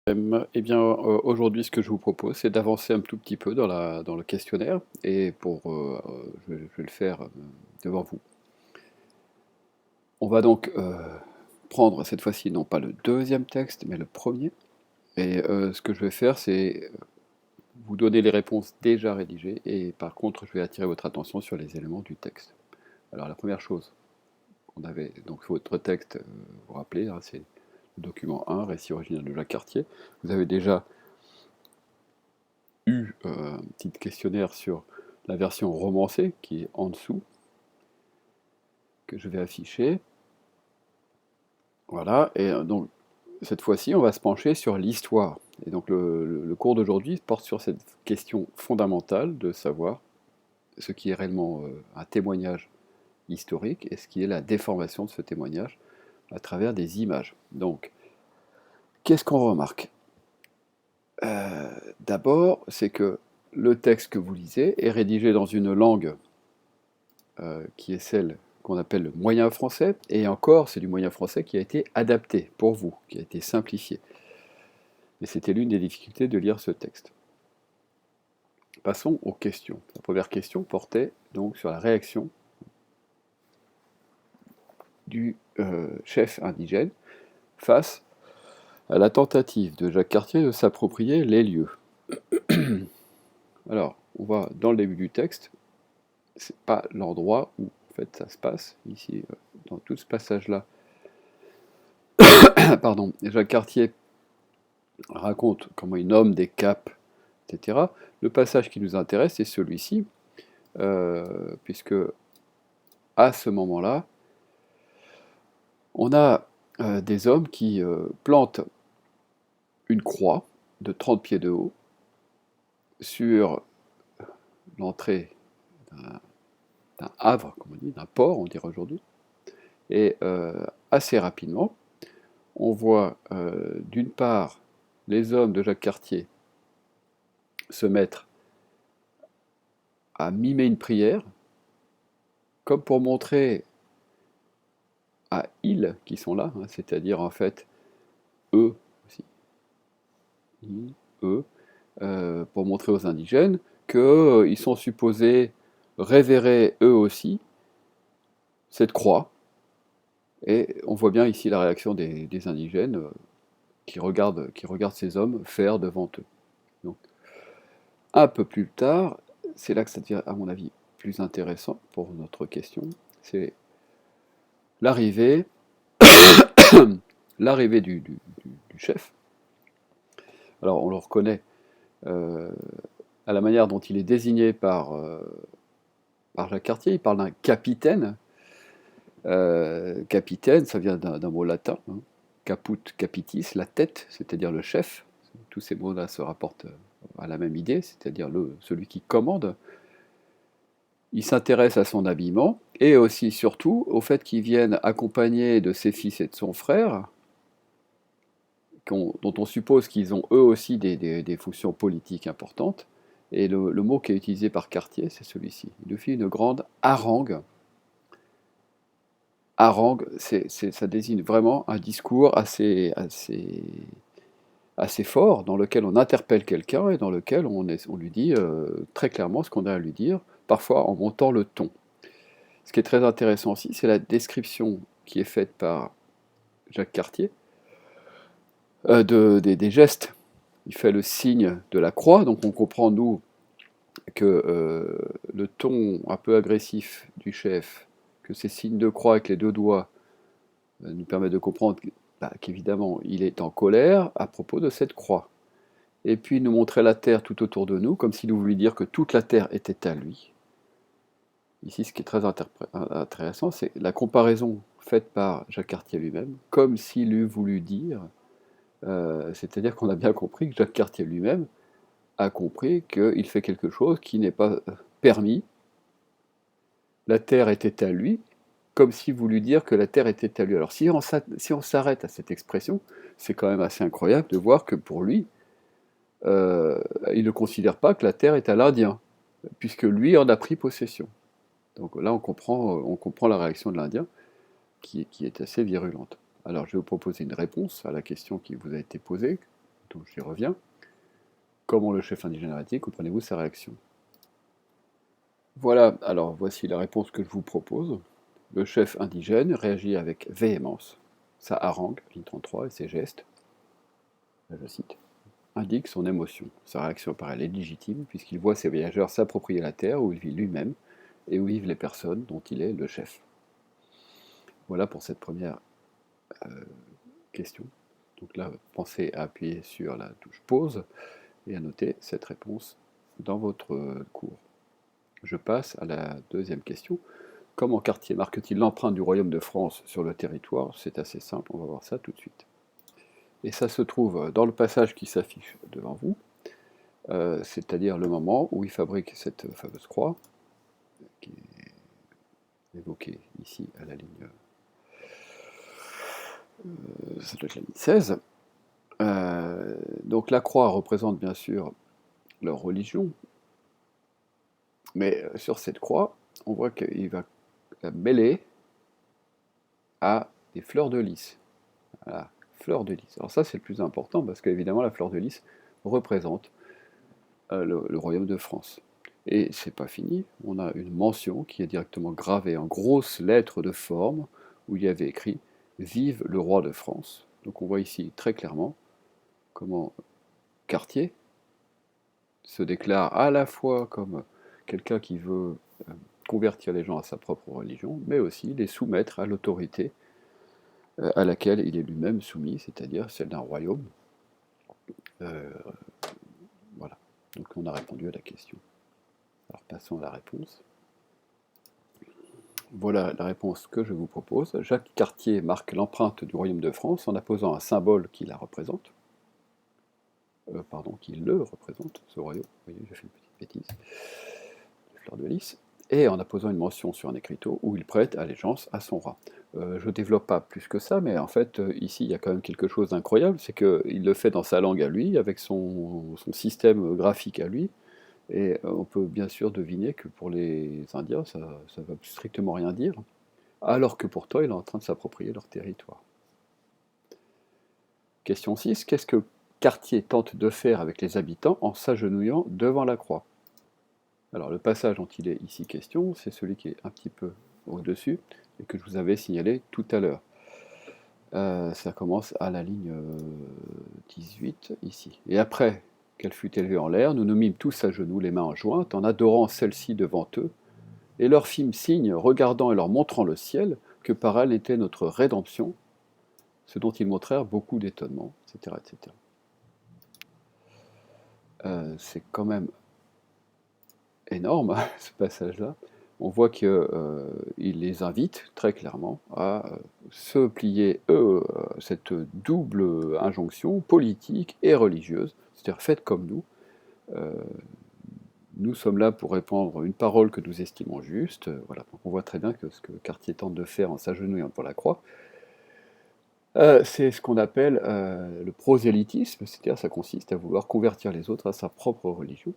Eh bien, aujourd'hui, ce que je vous propose, c'est d'avancer un tout petit peu dans le questionnaire et je vais le faire, devant vous. On va donc, prendre cette fois-ci non pas le deuxième texte, mais le premier. Et ce que je vais faire, c'est, vous donner les réponses déjà rédigées et par contre, je vais attirer votre attention sur les éléments du texte. Alors la première chose, on avait donc votre texte, vous vous rappelez, hein, c'est le document 1, récit original de Jacques Cartier. Vous avez déjà eu un petit questionnaire sur la version romancée qui est en dessous, que je vais afficher. Voilà, et donc cette fois-ci, on va se pencher sur l'histoire. Et donc le cours d'aujourd'hui porte sur cette question fondamentale de savoir ce qui est réellement un témoignage historique et ce qui est la déformation de ce témoignage à travers des images. Donc, qu'est-ce qu'on remarque? D'abord, c'est que le texte que vous lisez est rédigé dans une langue qui est celle qu'on appelle le moyen français, et encore, c'est du moyen français qui a été adapté pour vous, qui a été simplifié. Et c'était l'une des difficultés de lire ce texte. Passons aux questions. La première question portait donc sur la réaction du chef indigène face à la tentative de Jacques Cartier de s'approprier les lieux. Alors, on va dans le début du texte, c'est pas l'endroit où en fait ça se passe, ici, dans tout ce passage-là. Pardon, Jacques Cartier raconte comment il nomme des caps, etc. Le passage qui nous intéresse, c'est celui-ci, puisque à ce moment-là, on a des hommes qui plantent une croix de 30 pieds de haut sur l'entrée d'un havre, comme on dit, d'un port, on dirait aujourd'hui. Et assez rapidement, on voit d'une part les hommes de Jacques Cartier se mettre à mimer une prière, comme pour montrer à ils qui sont là, hein, c'est-à-dire en fait eux aussi, ils, eux, pour montrer aux indigènes qu'ils sont supposés révérer eux aussi cette croix. Et on voit bien ici la réaction des indigènes qui regardent ces hommes faire devant eux. Donc, un peu plus tard, c'est là que ça devient, à mon avis, plus intéressant pour notre question, c'est l'arrivée l'arrivée du chef. Alors, on le reconnaît euh, à la manière dont il est désigné par Jacques Cartier. Il parle d'un capitaine. Capitaine, ça vient d'un mot latin, hein. Caput capitis, la tête, c'est-à-dire le chef. Tous ces mots-là se rapportent à la même idée, c'est-à-dire celui qui commande. Il s'intéresse à son habillement et aussi, surtout, au fait qu'il vienne accompagné de ses fils et de son frère, dont on suppose qu'ils ont eux aussi des fonctions politiques importantes. Et le mot qui est utilisé par Cartier, c'est celui-ci. Il nous fait une grande harangue. Harangue, ça désigne vraiment un discours assez fort, dans lequel on interpelle quelqu'un et dans lequel on lui dit très clairement ce qu'on a à lui dire, parfois en montant le ton. Ce qui est très intéressant aussi, c'est la description qui est faite par Jacques Cartier des gestes. Il fait le signe de la croix, donc on comprend, nous, que le ton un peu agressif du chef, que ces signes de croix avec les deux doigts, nous permettent de comprendre qu'évidemment, il est en colère à propos de cette croix. Et puis il nous montrait la terre tout autour de nous, comme s'il nous voulait dire que toute la terre était à lui. Ici, ce qui est très intéressant, c'est la comparaison faite par Jacques Cartier lui-même, comme s'il eût voulu dire, c'est-à-dire qu'on a bien compris que Jacques Cartier lui-même a compris qu'il fait quelque chose qui n'est pas permis. La terre était à lui, comme s'il voulait dire que la terre était à lui. Alors si on s'arrête à cette expression, c'est quand même assez incroyable de voir que pour lui, il ne considère pas que la terre est à l'Indien, puisque lui en a pris possession. Donc là, on comprend la réaction de l'Indien, qui est assez virulente. Alors, je vais vous proposer une réponse à la question qui vous a été posée. donc j'y reviens. Comment le chef indigène a réagi? Comprenez-vous sa réaction? Voilà, alors voici la réponse que je vous propose. Le chef indigène réagit avec véhémence. Sa harangue, ligne 33, et ses gestes, là je cite, indiquent son émotion. Sa réaction paraît légitime puisqu'il voit ses voyageurs s'approprier la terre où il vit lui-même et où vivent les personnes dont il est le chef. Voilà pour cette première question. Donc là, pensez à appuyer sur la touche pause et à noter cette réponse dans votre cours. Je passe à la deuxième question. Comment Cartier marque-t-il l'empreinte du royaume de France sur le territoire? C'est assez simple, on va voir ça tout de suite. Et ça se trouve dans le passage qui s'affiche devant vous, c'est-à-dire le moment où il fabrique cette fameuse croix, qui est évoquée ici à la ligne, ça doit être la ligne 16. Donc la croix représente bien sûr leur religion, mais sur cette croix, on voit qu'il va la mêler à des fleurs de lys. Voilà, fleurs de lys. Alors ça, c'est le plus important parce qu'évidemment, la fleur de lys représente le royaume de France. Et c'est pas fini, on a une mention qui est directement gravée en grosses lettres de forme où il y avait écrit Vive le roi de France. Donc on voit ici très clairement comment Cartier se déclare à la fois comme quelqu'un qui veut convertir les gens à sa propre religion, mais aussi les soumettre à l'autorité à laquelle il est lui-même soumis, c'est-à-dire celle d'un royaume. Voilà, donc on a répondu à la question. Alors passons à la réponse. Voilà la réponse que je vous propose. Jacques Cartier marque l'empreinte du royaume de France en apposant un symbole qui la représente. Qui le représente, ce royaume. Vous voyez, j'ai fait une petite bêtise. Fleur de lys. Et en apposant une mention sur un écriteau où il prête allégeance à son roi. Je ne développe pas plus que ça, mais en fait, ici, il y a quand même quelque chose d'incroyable, c'est qu'il le fait dans sa langue à lui, avec son système graphique à lui, et on peut bien sûr deviner que pour les Indiens, ça ne va strictement rien dire, alors que pourtant, il est en train de s'approprier leur territoire. Question 6. Qu'est-ce que Cartier tente de faire avec les habitants en s'agenouillant devant la croix? Alors, le passage dont il est ici question, c'est celui qui est un petit peu au-dessus, et que je vous avais signalé tout à l'heure. Ça commence à la ligne 18, ici. Et après qu'elle fut élevée en l'air, nous nous mîmes tous à genoux, les mains en jointes, en adorant celle-ci devant eux, et leur fîmes signe, regardant et leur montrant le ciel, que par elle était notre rédemption, ce dont ils montrèrent beaucoup d'étonnement, etc. etc. C'est quand même énorme, ce passage-là. On voit qu'il les invite très clairement à se plier, cette double injonction politique et religieuse, c'est-à-dire faites comme nous. Nous sommes là pour répandre une parole que nous estimons juste. Voilà. Donc on voit très bien que ce que Cartier tente de faire en s'agenouillant pour la croix, c'est ce qu'on appelle le prosélytisme, c'est-à-dire ça consiste à vouloir convertir les autres à sa propre religion,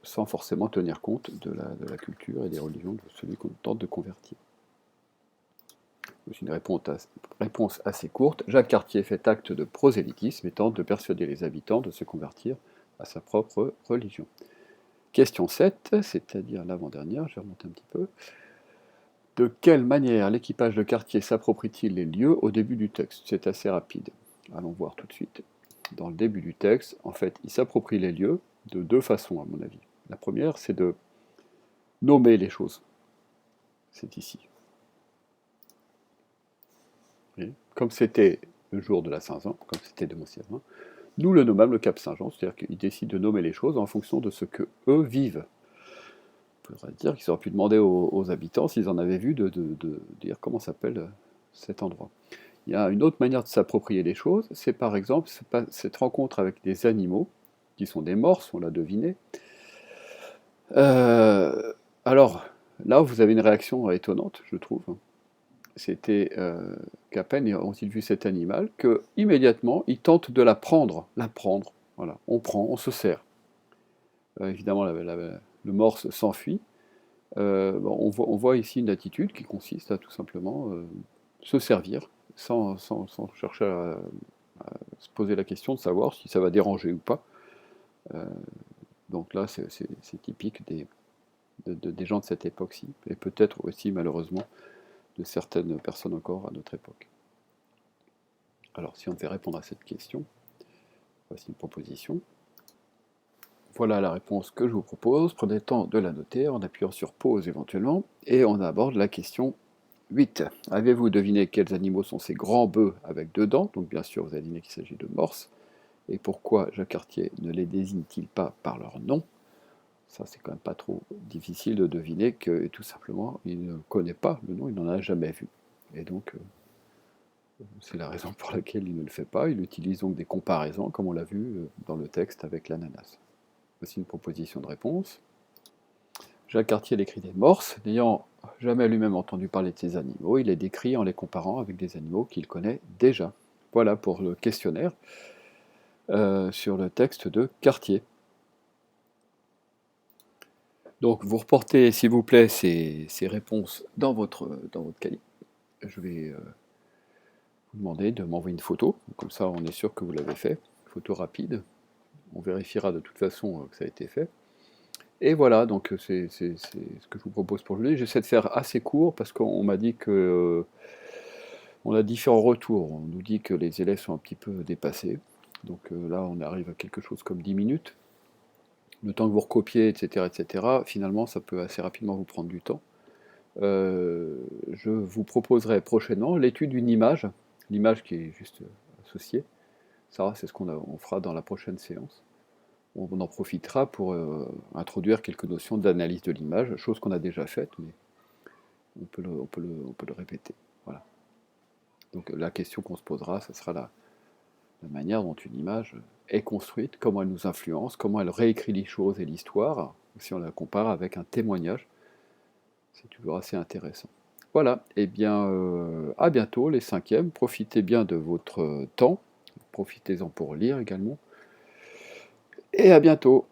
sans forcément tenir compte de la culture et des religions de celui qu'on tente de convertir. C'est une réponse assez courte. Jacques Cartier fait acte de prosélytisme et tente de persuader les habitants de se convertir à sa propre religion. Question 7, c'est-à-dire l'avant-dernière, je vais remonter un petit peu. De quelle manière l'équipage de Cartier s'approprie-t-il les lieux au début du texte? C'est assez rapide. Allons voir tout de suite. Dans le début du texte, en fait, il s'approprie les lieux de deux façons, à mon avis. La première, c'est de nommer les choses. C'est ici. Et comme c'était le jour de la Saint-Jean, comme c'était de Mont-Sylvain, nous le nommâmes le Cap Saint-Jean, c'est-à-dire qu'il décide de nommer les choses en fonction de ce que eux vivent. On pourrait dire qu'ils auraient pu demander aux habitants s'ils en avaient vu de dire comment s'appelle cet endroit. Il y a une autre manière de s'approprier les choses, c'est par exemple cette rencontre avec des animaux, qui sont des morses, on l'a deviné. Alors, là, vous avez une réaction étonnante, je trouve. C'était qu'à peine ont-ils vu cet animal, que immédiatement ils tentent de la prendre. Voilà. On prend, on se sert. Évidemment, le morse s'enfuit. On voit ici une attitude qui consiste à tout simplement se servir, sans chercher se poser la question de savoir si ça va déranger ou pas. Donc là, c'est typique des gens de cette époque-ci, et peut-être aussi malheureusement de certaines personnes encore à notre époque. Alors si on devait répondre à cette question, voici une proposition. Voilà la réponse que je vous propose. Prenez le temps de la noter en appuyant sur pause éventuellement, et on aborde la question 8. Avez-vous deviné quels animaux sont ces grands bœufs avec deux dents? Donc bien sûr, vous avez deviné qu'il s'agit de morses. Et pourquoi Jacques Cartier ne les désigne-t-il pas par leur nom? Ça, c'est quand même pas trop difficile de deviner que tout simplement, il ne connaît pas le nom, il n'en a jamais vu. Et donc, c'est la raison pour laquelle il ne le fait pas. Il utilise donc des comparaisons, comme on l'a vu dans le texte avec l'ananas. Voici une proposition de réponse. Jacques Cartier écrit des morses, n'ayant jamais lui-même entendu parler de ces animaux, il les décrit en les comparant avec des animaux qu'il connaît déjà. Voilà pour le questionnaire sur le texte de Cartier. Donc vous reportez, s'il vous plaît, ces réponses dans votre cahier. Je vais vous demander de m'envoyer une photo, comme ça on est sûr que vous l'avez fait. Photo rapide, on vérifiera de toute façon que ça a été fait. Et voilà, donc c'est ce que je vous propose pour aujourd'hui. J'essaie de faire assez court parce qu'on m'a dit que on a différents retours. On nous dit que les élèves sont un petit peu dépassés. Donc là, on arrive à quelque chose comme 10 minutes. Le temps que vous recopiez, etc., finalement, ça peut assez rapidement vous prendre du temps. Je vous proposerai prochainement l'étude d'une image, l'image qui est juste associée. Ça, c'est ce qu'on fera dans la prochaine séance. On en profitera pour introduire quelques notions d'analyse de l'image, chose qu'on a déjà faite, mais on peut le répéter. Voilà. Donc la question qu'on se posera, ce sera la manière dont une image est construite, comment elle nous influence, comment elle réécrit les choses et l'histoire, si on la compare avec un témoignage. C'est toujours assez intéressant. Voilà, et bien à bientôt les 5e, profitez bien de votre temps, profitez-en pour lire également, et à bientôt.